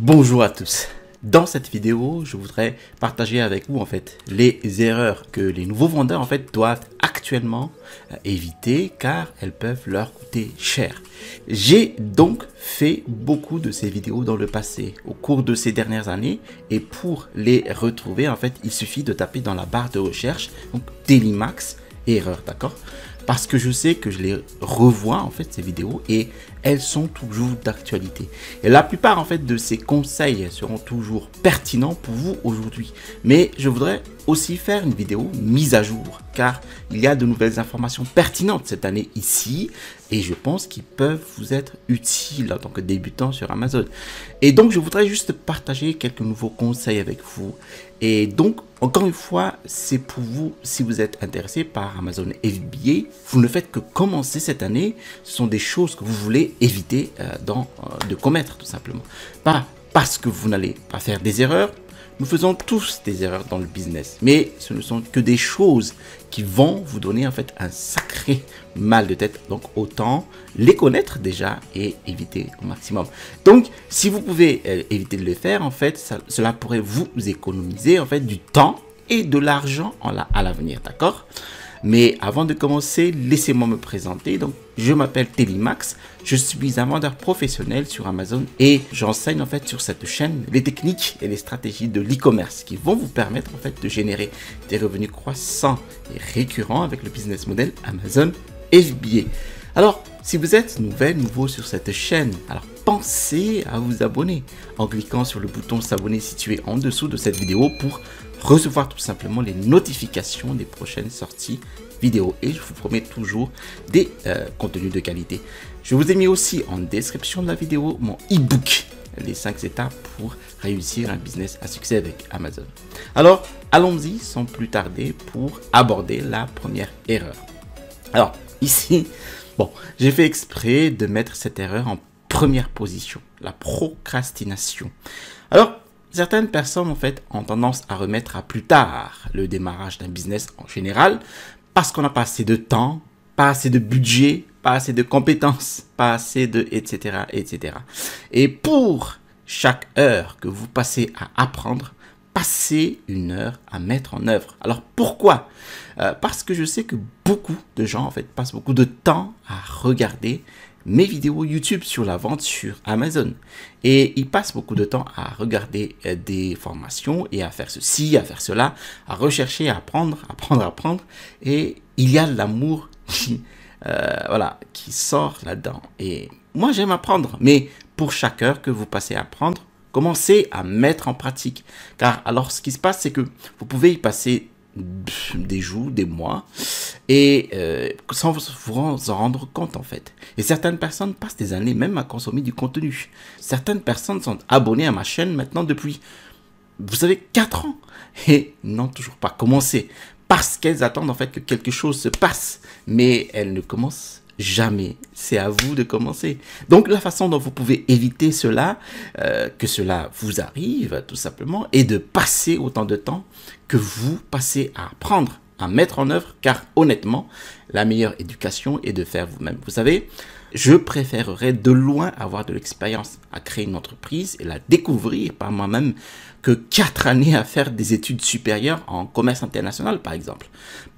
Bonjour à tous. Dans cette vidéo, je voudrais partager avec vous les erreurs que les nouveaux vendeurs doivent actuellement éviter car elles peuvent leur coûter cher. J'ai donc fait beaucoup de ces vidéos dans le passé au cours de ces dernières années et pour les retrouver il suffit de taper dans la barre de recherche donc Dailymax erreur, d'accord? Parce que je sais que je les revois ces vidéos et elles sont toujours d'actualité. Et la plupart de ces conseils seront toujours pertinents pour vous aujourd'hui. Mais je voudrais aussi faire une vidéo mise à jour car il y a de nouvelles informations pertinentes cette année ici et je pense qu'ils peuvent vous être utiles en tant que débutant sur Amazon. Et donc je voudrais juste partager quelques nouveaux conseils avec vous. Et donc encore une fois, c'est pour vous si vous êtes intéressé par Amazon FBA, vous ne faites que commencer cette année, ce sont des choses que vous voulez éviter de commettre tout simplement. Pas parce que vous n'allez pas faire des erreurs. Nous faisons tous des erreurs dans le business, mais ce ne sont que des choses qui vont vous donner un sacré mal de tête. Donc autant les connaître déjà et éviter au maximum. Donc si vous pouvez éviter de le faire, cela pourrait vous économiser du temps et de l'argent à l'avenir, d'accord? Mais avant de commencer, laissez-moi me présenter. Donc, je m'appelle Dailymax, je suis un vendeur professionnel sur Amazon et j'enseigne sur cette chaîne les techniques et les stratégies de l'e-commerce qui vont vous permettre de générer des revenus croissants et récurrents avec le business model Amazon FBA. Alors, si vous êtes nouveau sur cette chaîne, alors pensez à vous abonner en cliquant sur le bouton s'abonner situé en dessous de cette vidéo pour recevoir tout simplement les notifications des prochaines sorties vidéo et je vous promets toujours des contenus de qualité. Je vous ai mis aussi en description de la vidéo mon e-book, les 5 étapes pour réussir un business à succès avec Amazon. Alors, allons-y sans plus tarder pour aborder la première erreur. Alors, ici, j'ai fait exprès de mettre cette erreur en première position, la procrastination. Alors, certaines personnes ont tendance à remettre à plus tard le démarrage d'un business en général parce qu'on n'a pas assez de temps, pas assez de budget, pas assez de compétences, pas assez de etc. etc. Et pour chaque heure que vous passez à apprendre, passez une heure à mettre en œuvre. Alors pourquoi? Parce que je sais que beaucoup de gens passent beaucoup de temps à regarder mes vidéos YouTube sur la vente sur Amazon et ils passent beaucoup de temps à regarder des formations et à faire ceci, à faire cela, à rechercher, à apprendre et il y a l'amour qui sort là-dedans et moi j'aime apprendre, mais pour chaque heure que vous passez à apprendre, commencez à mettre en pratique car alors ce qui se passe c'est que vous pouvez y passer des jours, des mois et sans vous en rendre compte Et certaines personnes passent des années même à consommer du contenu. Certaines personnes sont abonnées à ma chaîne maintenant depuis, vous savez, 4 ans et n'ont toujours pas commencé parce qu'elles attendent que quelque chose se passe, mais elles ne commencent jamais. C'est à vous de commencer. Donc la façon dont vous pouvez éviter cela, que cela vous arrive tout simplement, est de passer autant de temps que vous passez à apprendre, à mettre en œuvre, car honnêtement, la meilleure éducation est de faire vous-même. Vous savez, je préférerais de loin avoir de l'expérience à créer une entreprise et la découvrir par moi-même que 4 années à faire des études supérieures en commerce international, par exemple.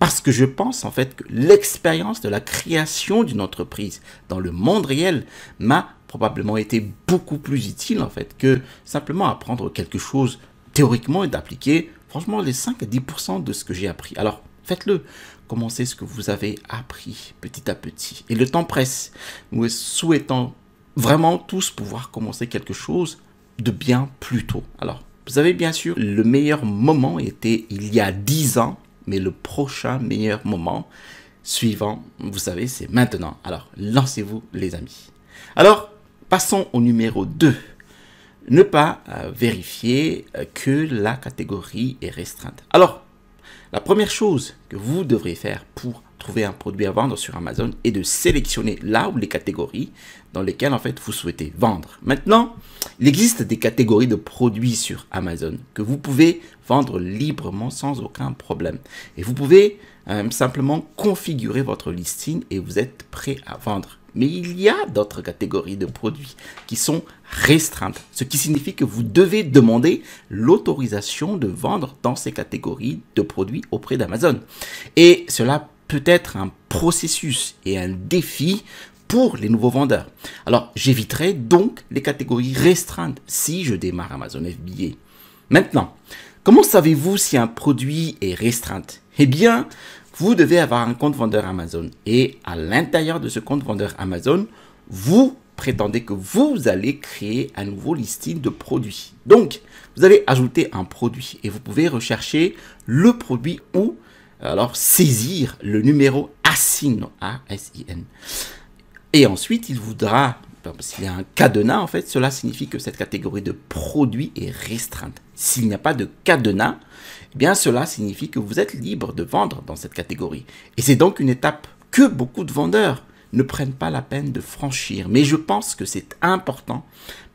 Parce que je pense que l'expérience de la création d'une entreprise dans le monde réel m'a probablement été beaucoup plus utile que simplement apprendre quelque chose théoriquement et d'appliquer franchement les 5 à 10% de ce que j'ai appris. Alors, faites-le. Commencez ce que vous avez appris petit à petit. Et le temps presse. Nous souhaitons vraiment tous pouvoir commencer quelque chose de bien plus tôt. Alors, vous savez bien sûr, le meilleur moment était il y a 10 ans, mais le prochain meilleur moment suivant, vous savez, c'est maintenant. Alors, lancez-vous les amis. Alors, passons au numéro 2. Ne pas vérifier que la catégorie est restreinte. Alors, la première chose que vous devrez faire pour trouver un produit à vendre sur Amazon est de sélectionner là où les catégories dans lesquelles vous souhaitez vendre. Maintenant, il existe des catégories de produits sur Amazon que vous pouvez vendre librement sans aucun problème. Et vous pouvez simplement configurer votre listing et vous êtes prêt à vendre. Mais il y a d'autres catégories de produits qui sont restreintes, ce qui signifie que vous devez demander l'autorisation de vendre dans ces catégories de produits auprès d'Amazon. Et cela peut être un processus et un défi pour les nouveaux vendeurs. Alors, j'éviterai donc les catégories restreintes si je démarre Amazon FBA. Maintenant, comment savez-vous si un produit est restreint? Eh bien, vous devez avoir un compte vendeur Amazon et à l'intérieur de ce compte vendeur Amazon, vous prétendez que vous allez créer un nouveau listing de produits. Donc, vous allez ajouter un produit et vous pouvez rechercher le produit ou alors saisir le numéro ASIN, A-S-I-N. Et ensuite, il voudra, s'il y a un cadenas, en fait, cela signifie que cette catégorie de produits est restreinte. S'il n'y a pas de cadenas, eh bien, cela signifie que vous êtes libre de vendre dans cette catégorie. Et c'est donc une étape que beaucoup de vendeurs ne prennent pas la peine de franchir. Mais je pense que c'est important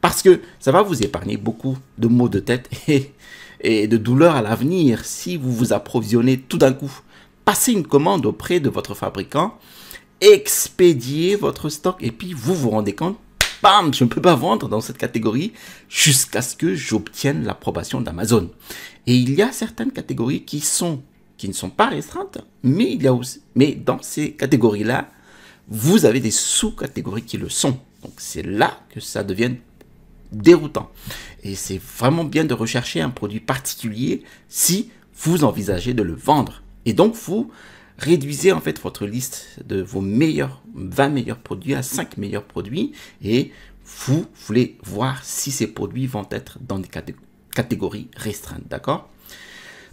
parce que ça va vous épargner beaucoup de maux de tête et de douleurs à l'avenir si vous vous approvisionnez tout d'un coup. Passez une commande auprès de votre fabricant, expédiez votre stock et puis vous vous rendez compte, bam, je ne peux pas vendre dans cette catégorie jusqu'à ce que j'obtienne l'approbation d'Amazon. Et il y a certaines catégories qui ne sont pas restreintes, mais dans ces catégories-là, vous avez des sous-catégories qui le sont. Donc c'est là que ça devient déroutant. Et c'est vraiment bien de rechercher un produit particulier si vous envisagez de le vendre. Et donc vous réduisez en fait votre liste de vos 20 meilleurs produits à 5 meilleurs produits et vous voulez voir si ces produits vont être dans des catégories restreintes, d'accord?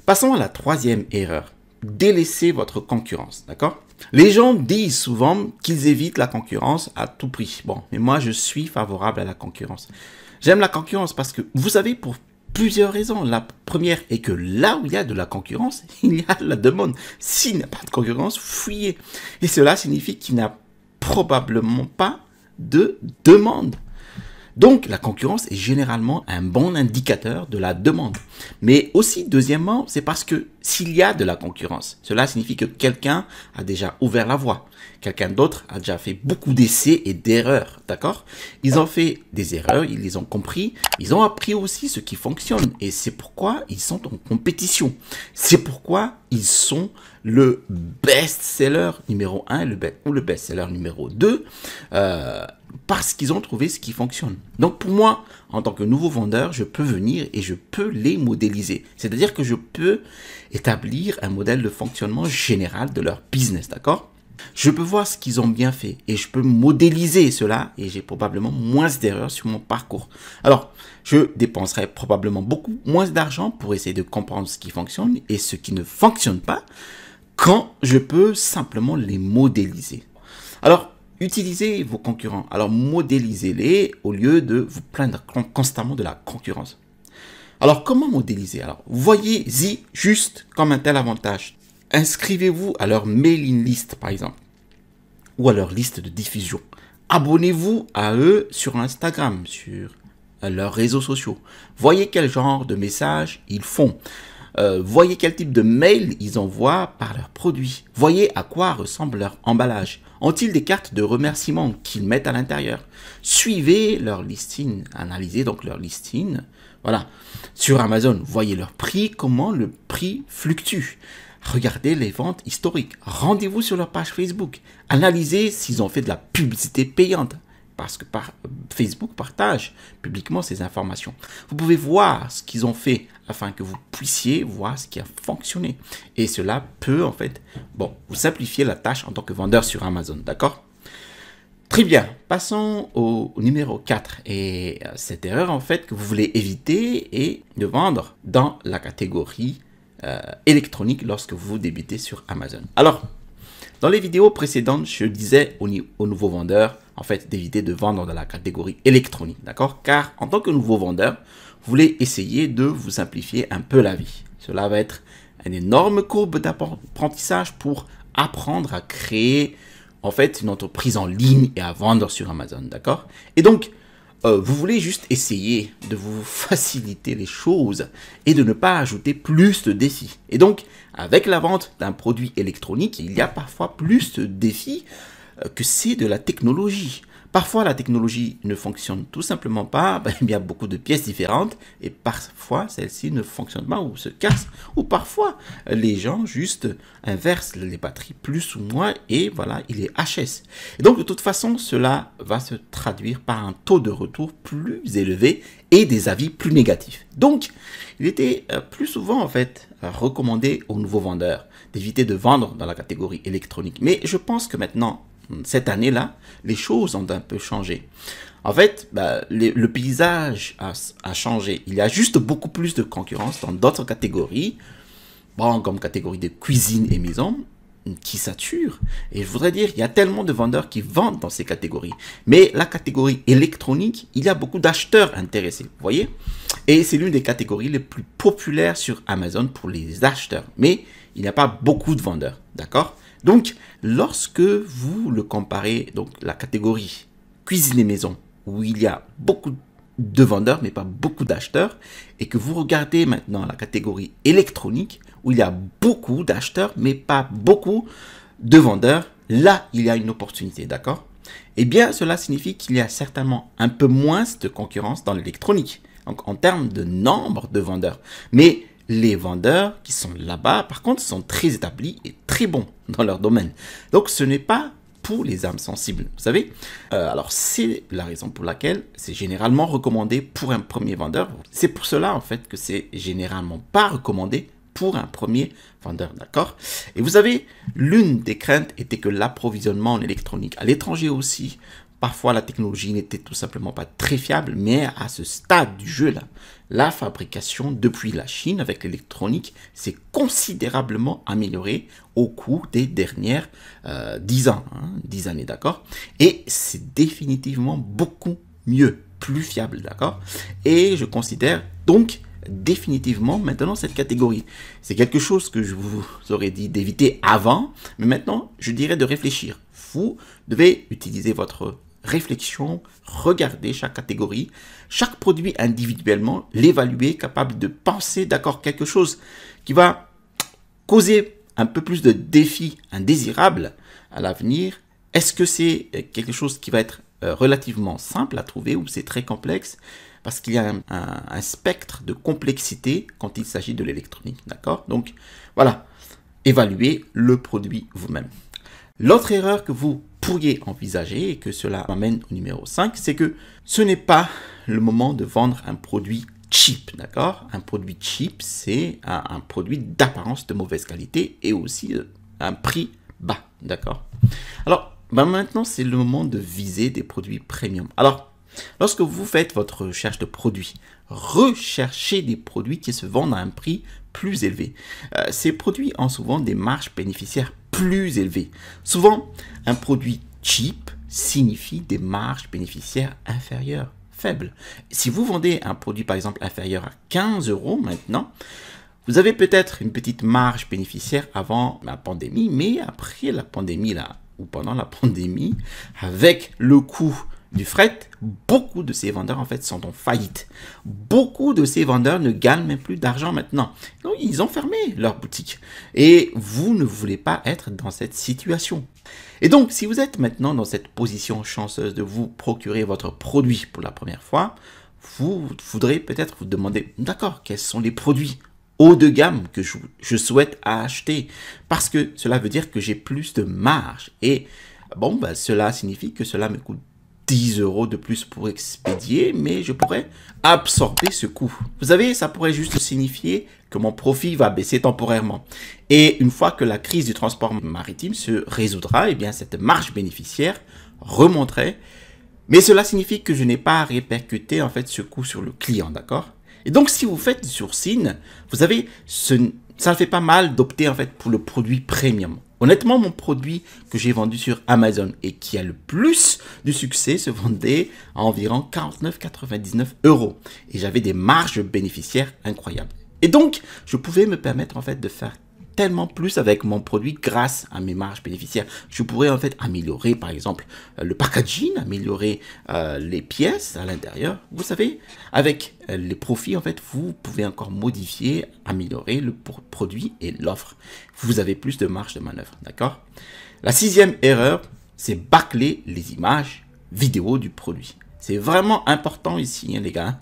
Passons à la troisième erreur. Délaissez votre concurrence, d'accord? Les gens disent souvent qu'ils évitent la concurrence à tout prix. Bon, mais moi je suis favorable à la concurrence. J'aime la concurrence parce que, vous savez, pour plusieurs raisons. La première est que là où il y a de la concurrence, il y a de la demande. S'il n'y a pas de concurrence, fuyez. Et cela signifie qu'il n'y a probablement pas de demande. Donc, la concurrence est généralement un bon indicateur de la demande. Mais aussi, deuxièmement, c'est parce que s'il y a de la concurrence, cela signifie que quelqu'un a déjà ouvert la voie. Quelqu'un d'autre a déjà fait beaucoup d'essais et d'erreurs, d'accord? Ils ont fait des erreurs, ils les ont compris, ils ont appris aussi ce qui fonctionne. Et c'est pourquoi ils sont en compétition. C'est pourquoi ils sont le best-seller numéro 1 ou le best-seller numéro 2. Parce qu'ils ont trouvé ce qui fonctionne. Donc pour moi, en tant que nouveau vendeur, je peux venir et je peux les modéliser. C'est-à-dire que je peux établir un modèle de fonctionnement général de leur business, d'accord? Je peux voir ce qu'ils ont bien fait et je peux modéliser cela et j'ai probablement moins d'erreurs sur mon parcours. Alors, je dépenserai probablement beaucoup moins d'argent pour essayer de comprendre ce qui fonctionne et ce qui ne fonctionne pas quand je peux simplement les modéliser. Alors, utilisez vos concurrents, alors modélisez-les au lieu de vous plaindre constamment de la concurrence. Alors, comment modéliser? Alors, voyez-y juste comme un tel avantage. Inscrivez-vous à leur mailing list, par exemple, ou à leur liste de diffusion. Abonnez-vous à eux sur Instagram, sur leurs réseaux sociaux. Voyez quel genre de messages ils font. Voyez quel type de mail ils envoient par leurs produits. Voyez à quoi ressemble leur emballage. Ont-ils des cartes de remerciement qu'ils mettent à l'intérieur? Suivez leur listing, analysez donc leur listing. Voilà. Sur Amazon, voyez leur prix, comment le prix fluctue. Regardez les ventes historiques. Rendez-vous sur leur page Facebook. Analysez s'ils ont fait de la publicité payante. Parce que Facebook partage publiquement ces informations. Vous pouvez voir ce qu'ils ont fait afin que vous puissiez voir ce qui a fonctionné. Et cela peut en fait, vous simplifier la tâche en tant que vendeur sur Amazon, d'accord? Très bien, passons au numéro 4. Et cette erreur en fait que vous voulez éviter est de vendre dans la catégorie électronique lorsque vous débutez sur Amazon. Alors, dans les vidéos précédentes, je disais aux nouveaux vendeurs, en fait, d'éviter de vendre dans la catégorie électronique, d'accord? Car en tant que nouveau vendeur, vous voulez essayer de vous simplifier un peu la vie. Cela va être une énorme courbe d'apprentissage pour apprendre à créer, en fait, une entreprise en ligne et à vendre sur Amazon, d'accord? Et donc, vous voulez juste essayer de vous faciliter les choses et de ne pas ajouter plus de défis. Et donc, avec la vente d'un produit électronique, il y a parfois plus de défis que c'est de la technologie. Parfois, la technologie ne fonctionne tout simplement pas. Il y a beaucoup de pièces différentes et parfois, celle-ci ne fonctionne pas ou se casse. Ou parfois, les gens juste inversent les batteries plus ou moins et voilà, il est HS. Et donc, de toute façon, cela va se traduire par un taux de retour plus élevé et des avis plus négatifs. Donc, il était plus souvent en fait recommandé aux nouveaux vendeurs d'éviter de vendre dans la catégorie électronique. Mais je pense que maintenant, cette année-là, les choses ont un peu changé. En fait, le paysage a changé. Il y a juste beaucoup plus de concurrence dans d'autres catégories, comme catégorie de cuisine et maison, qui saturent. Et je voudrais dire, il y a tellement de vendeurs qui vendent dans ces catégories. Mais la catégorie électronique, il y a beaucoup d'acheteurs intéressés, vous voyez? Et c'est l'une des catégories les plus populaires sur Amazon pour les acheteurs. Mais il n'y a pas beaucoup de vendeurs, d'accord? Donc, lorsque vous le comparez, donc la catégorie cuisine et maison, où il y a beaucoup de vendeurs, mais pas beaucoup d'acheteurs, et que vous regardez maintenant la catégorie électronique, où il y a beaucoup d'acheteurs, mais pas beaucoup de vendeurs, là, il y a une opportunité, d'accord? Eh bien, cela signifie qu'il y a certainement un peu moins de concurrence dans l'électronique, donc en termes de nombre de vendeurs. Mais les vendeurs qui sont là-bas, par contre, sont très établis et très bons dans leur domaine. Donc, ce n'est pas pour les âmes sensibles, vous savez. Alors, c'est la raison pour laquelle c'est généralement recommandé pour un premier vendeur. C'est pour cela, en fait, que c'est généralement pas recommandé pour un premier vendeur, d'accord? Et vous savez, l'une des craintes était que l'approvisionnement en électronique à l'étranger aussi, parfois la technologie n'était tout simplement pas très fiable, mais à ce stade du jeu-là, la fabrication depuis la Chine avec l'électronique s'est considérablement améliorée au cours des dernières 10 ans, 10 années, d'accord? Et c'est définitivement beaucoup mieux, plus fiable, d'accord? Et je considère donc définitivement maintenant cette catégorie. C'est quelque chose que je vous aurais dit d'éviter avant, mais maintenant je dirais de réfléchir. Vous devez utiliser votre réflexion, regarder chaque catégorie, chaque produit individuellement, l'évaluer, capable de penser, d'accord, quelque chose qui va causer un peu plus de défis indésirables à l'avenir. Est-ce que c'est quelque chose qui va être relativement simple à trouver ou c'est très complexe? Parce qu'il y a un spectre de complexité quand il s'agit de l'électronique, d'accord? Donc, voilà, évaluez le produit vous-même. L'autre erreur que vous pourriez envisager, et que cela m'amène au numéro 5, c'est que ce n'est pas le moment de vendre un produit cheap, d'accord? Un produit cheap, c'est un produit d'apparence de mauvaise qualité et aussi un prix bas, d'accord? Alors, maintenant, c'est le moment de viser des produits premium. Alors, lorsque vous faites votre recherche de produits, recherchez des produits qui se vendent à un prix plus élevé. Ces produits ont souvent des marges bénéficiaires plus élevées. Souvent, un produit cheap signifie des marges bénéficiaires inférieures, faibles. Si vous vendez un produit, par exemple, inférieur à 15 € maintenant, vous avez peut-être une petite marge bénéficiaire avant la pandémie, mais après la pandémie, là, ou pendant la pandémie, avec le coût du fret, beaucoup de ces vendeurs en fait sont en faillite. Beaucoup de ces vendeurs ne gagnent même plus d'argent maintenant. Donc, ils ont fermé leur boutique. Et vous ne voulez pas être dans cette situation. Et donc, si vous êtes maintenant dans cette position chanceuse de vous procurer votre produit pour la première fois, vous voudrez peut-être vous demander, d'accord, quels sont les produits haut de gamme que je souhaite acheter? Parce que cela veut dire que j'ai plus de marge. Et bon, cela signifie que cela me coûte 10 € de plus pour expédier, mais je pourrais absorber ce coût. Vous savez, ça pourrait juste signifier que mon profit va baisser temporairement. Et une fois que la crise du transport maritime se résoudra, eh bien, cette marge bénéficiaire remonterait. Mais cela signifie que je n'ai pas à répercuter en fait ce coût sur le client, d'accord? Et donc, si vous faites du sourcing, vous savez, ça ne fait pas mal d'opter en fait pour le produit premium. Honnêtement, mon produit que j'ai vendu sur Amazon et qui a le plus de succès se vendait à environ 49,99 €. Et j'avais des marges bénéficiaires incroyables. Et donc, je pouvais me permettre en fait de faire tellement plus avec mon produit grâce à mes marges bénéficiaires. Je pourrais en fait améliorer par exemple le packaging, améliorer les pièces à l'intérieur. Vous savez, avec les profits en fait, vous pouvez encore modifier, améliorer le produit et l'offre. Vous avez plus de marge de manœuvre, d'accord? La 6e erreur, c'est bâcler les images vidéo du produit. C'est vraiment important ici, hein, les gars.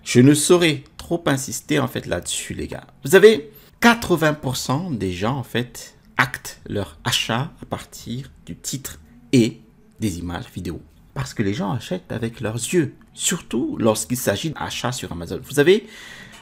Je ne saurais trop insister en fait là-dessus, les gars. Vous avez 80% des gens en fait actent leur achat à partir du titre et des images vidéo. Parce que les gens achètent avec leurs yeux, surtout lorsqu'il s'agit d'achat sur Amazon. Vous savez,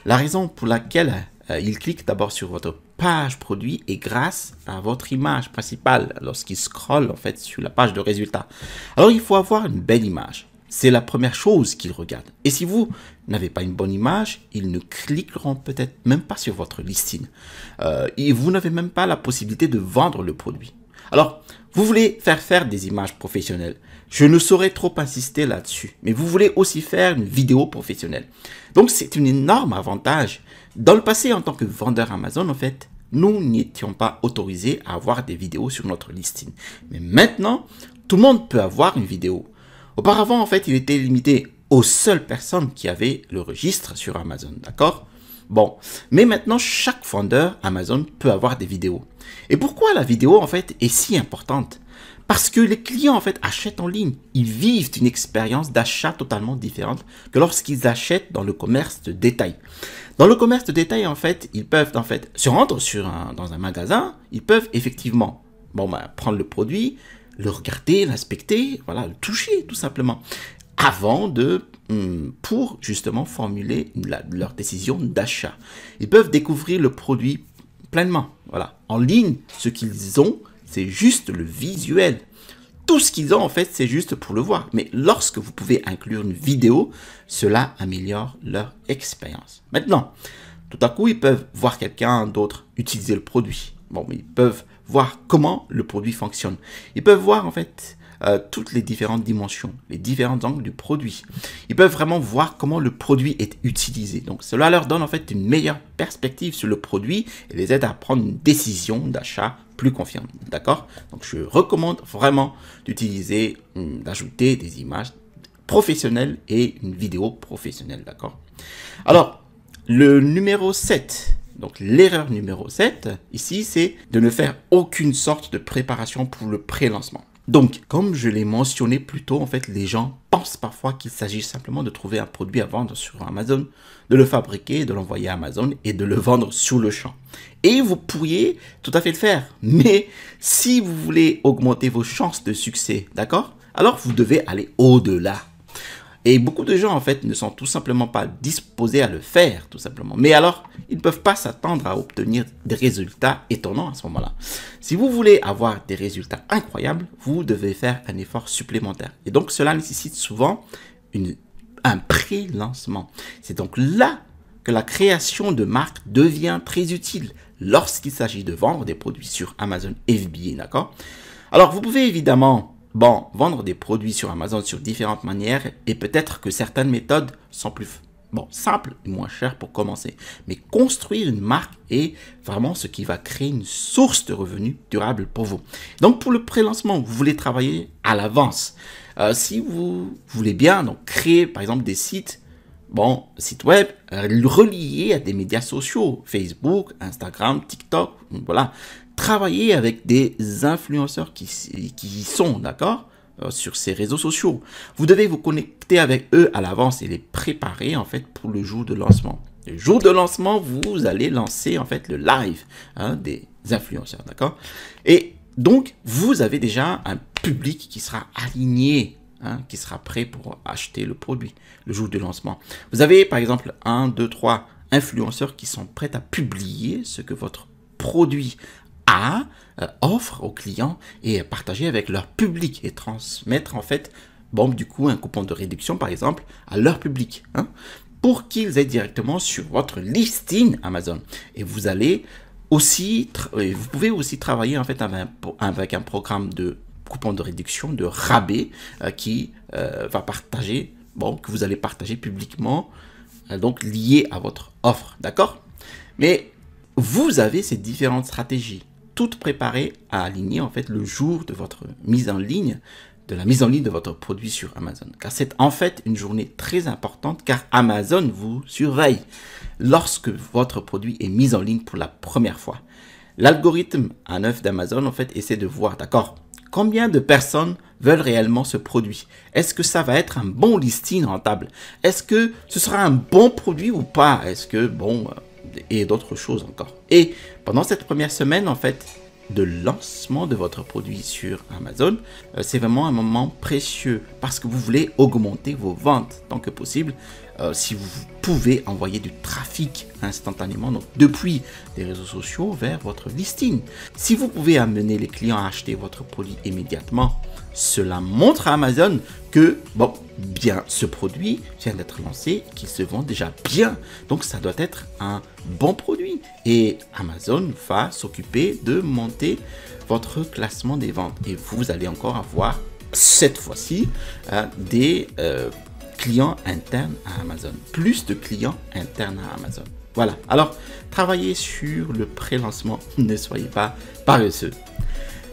la raison pour laquelle ils cliquent d'abord sur votre page produit est grâce à votre image principale lorsqu'ils scrollent en fait sur la page de résultats. Alors il faut avoir une belle image. C'est la première chose qu'ils regardent. Et si vous n'avez pas une bonne image, ils ne cliqueront peut-être même pas sur votre listing. Et vous n'avez même pas la possibilité de vendre le produit. Alors, vous voulez faire des images professionnelles. Je ne saurais trop insister là-dessus. Mais vous voulez aussi faire une vidéo professionnelle. Donc, c'est un énorme avantage. Dans le passé, en tant que vendeur Amazon, en fait, nous n'étions pas autorisés à avoir des vidéos sur notre listing. Mais maintenant, tout le monde peut avoir une vidéo. Auparavant, en fait, il était limité aux seules personnes qui avaient le registre sur Amazon, d'accord? Bon, mais maintenant, chaque vendeur Amazon peut avoir des vidéos. Et pourquoi la vidéo, en fait, est si importante? Parce que les clients, en fait, achètent en ligne. Ils vivent une expérience d'achat totalement différente que lorsqu'ils achètent dans le commerce de détail. Dans le commerce de détail, en fait, ils peuvent, en fait, se rendre dans un magasin. Ils peuvent effectivement, prendre le produit, le regarder, l'inspecter, voilà, le toucher tout simplement, pour justement formuler leur décision d'achat. Ils peuvent découvrir le produit pleinement, voilà. En ligne, ce qu'ils ont, c'est juste le visuel. Tout ce qu'ils ont en fait, c'est juste pour le voir. Mais lorsque vous pouvez inclure une vidéo, cela améliore leur expérience. Maintenant, tout à coup, ils peuvent voir quelqu'un d'autre utiliser le produit. Bon, mais ils peuvent voir comment le produit fonctionne. Ils peuvent voir en fait toutes les différentes dimensions, les différents angles du produit. Ils peuvent vraiment voir comment le produit est utilisé. Donc cela leur donne en fait une meilleure perspective sur le produit et les aide à prendre une décision d'achat plus confiante. D'accord? Donc je recommande vraiment d'utiliser, d'ajouter des images professionnelles et une vidéo professionnelle. D'accord? Alors, le numéro 7. Donc l'erreur numéro 7, ici, c'est de ne faire aucune sorte de préparation pour le pré-lancement. Donc, comme je l'ai mentionné plus tôt, en fait, les gens pensent parfois qu'il s'agit simplement de trouver un produit à vendre sur Amazon, de le fabriquer, de l'envoyer à Amazon et de le vendre sur le champ. Et vous pourriez tout à fait le faire. Mais si vous voulez augmenter vos chances de succès, d'accord? Alors, vous devez aller au-delà. Et beaucoup de gens, en fait, ne sont tout simplement pas disposés à le faire, tout simplement. Mais alors, ils ne peuvent pas s'attendre à obtenir des résultats étonnants à ce moment-là. Si vous voulez avoir des résultats incroyables, vous devez faire un effort supplémentaire. Et donc, cela nécessite souvent un pré-lancement. C'est donc là que la création de marque devient très utile lorsqu'il s'agit de vendre des produits sur Amazon FBA, d'accord? Alors, vous pouvez évidemment vendre des produits sur Amazon sur différentes manières et peut-être que certaines méthodes sont plus simples et moins chères pour commencer. Mais construire une marque est vraiment ce qui va créer une source de revenus durable pour vous. Donc pour le pré-lancement, vous voulez travailler à l'avance. Si vous voulez bien créer par exemple des sites web reliés à des médias sociaux, Facebook, Instagram, TikTok, voilà. Travailler avec des influenceurs qui sont, d'accord, sur ces réseaux sociaux. Vous devez vous connecter avec eux à l'avance et les préparer, en fait, pour le jour de lancement. Le jour de lancement, vous allez lancer, en fait, le live des influenceurs, d'accord? Et donc, vous avez déjà un public qui sera aligné, qui sera prêt pour acheter le produit le jour du lancement. Vous avez, par exemple, 1, 2, 3 influenceurs qui sont prêts à publier ce que votre produit offre aux clients et partager avec leur public et transmettre en fait du coup un coupon de réduction par exemple à leur public pour qu'ils aient directement sur votre listing Amazon. Et vous allez aussi vous pouvez aussi travailler en fait avec un programme de coupon de réduction, de rabais qui va partager que vous allez partager publiquement donc lié à votre offre, d'accord? Mais vous avez ces différentes stratégies toutes préparées à aligner en fait le jour de votre mise en ligne, de la mise en ligne de votre produit sur Amazon. Car c'est en fait une journée très importante car Amazon vous surveille lorsque votre produit est mis en ligne pour la première fois. L'algorithme à neuf d'Amazon en fait essaie de voir, d'accord, Combien de personnes veulent réellement ce produit? Est-ce que ça va être un bon listing rentable? Est-ce que ce sera un bon produit ou pas? Est-ce que, bon, et d'autres choses encore. Et pendant cette première semaine, en fait, de lancement de votre produit sur Amazon, c'est vraiment un moment précieux parce que vous voulez augmenter vos ventes tant que possible. Si vous pouvez envoyer du trafic instantanément, donc depuis les réseaux sociaux vers votre listing. Si vous pouvez amener les clients à acheter votre produit immédiatement, cela montre à Amazon que, bon, bien, ce produit vient d'être lancé, qu'il se vend déjà bien. Donc, ça doit être un bon produit. Et Amazon va s'occuper de monter votre classement des ventes. Et vous allez encore avoir, cette fois-ci, des clients internes à Amazon. Plus de clients internes à Amazon. Voilà. Alors, travaillez sur le pré-lancement. Ne soyez pas paresseux.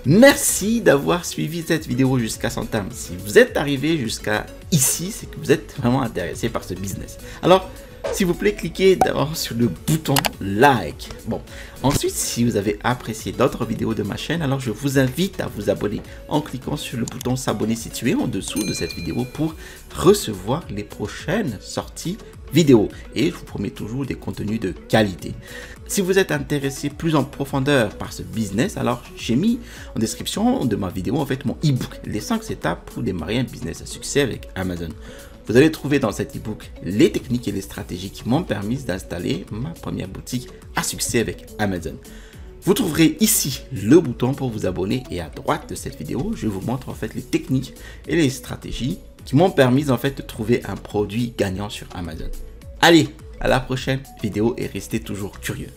Merci d'avoir suivi cette vidéo jusqu'à son terme. Si vous êtes arrivé jusqu'à ici, c'est que vous êtes vraiment intéressé par ce business. Alors, s'il vous plaît, cliquez d'abord sur le bouton like. Bon, ensuite, si vous avez apprécié d'autres vidéos de ma chaîne, alors je vous invite à vous abonner en cliquant sur le bouton s'abonner situé en dessous de cette vidéo pour recevoir les prochaines sorties vidéo. Et je vous promets toujours des contenus de qualité. Si vous êtes intéressé plus en profondeur par ce business, alors j'ai mis en description de ma vidéo en fait mon e-book, les 5 étapes pour démarrer un business à succès avec Amazon. Vous allez trouver dans cet e-book les techniques et les stratégies qui m'ont permis d'installer ma première boutique à succès avec Amazon. Vous trouverez ici le bouton pour vous abonner et à droite de cette vidéo, je vous montre en fait les techniques et les stratégies qui m'ont permis en fait de trouver un produit gagnant sur Amazon. Allez, à la prochaine vidéo et restez toujours curieux.